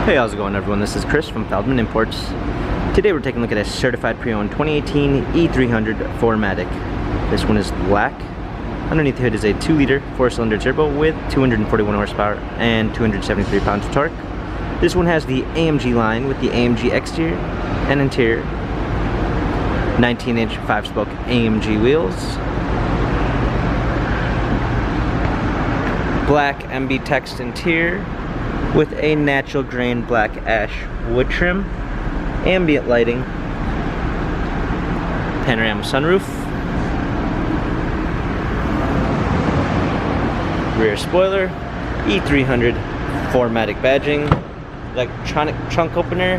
Hey, how's it going everyone? This is Chris from Feldmann Imports. Today we're taking a look at a certified pre-owned 2018 E300 4MATIC. This one is black. Underneath the hood is a 2-liter 4-cylinder turbo with 241 horsepower and 273 pounds of torque. This one has the AMG line with the AMG exterior and interior, 19-inch 5-spoke AMG wheels, black MB text interior with a natural grain black ash wood trim, ambient lighting, panorama sunroof, rear spoiler, E300 4MATIC badging, electronic trunk opener,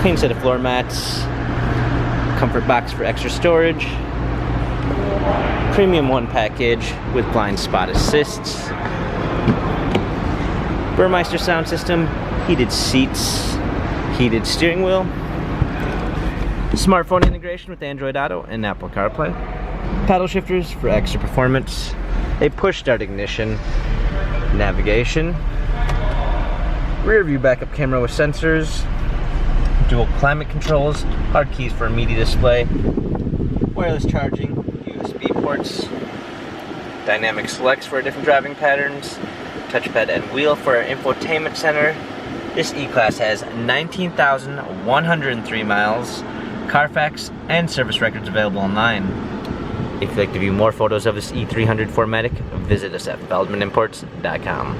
clean set of floor mats, comfort box for extra storage, premium 1 package with blind spot assists, Burmeister sound system, heated seats, heated steering wheel, smartphone integration with Android Auto and Apple CarPlay, paddle shifters for extra performance, a push start ignition, navigation, rear view backup camera with sensors, dual climate controls, hard keys for media display, wireless charging, USB ports, dynamic selects for different driving patterns, touchpad and wheel for our infotainment center. This E-Class has 19,103 miles, Carfax and service records available online. If you'd like to view more photos of this E300 4MATIC, visit us at feldmannimports.com.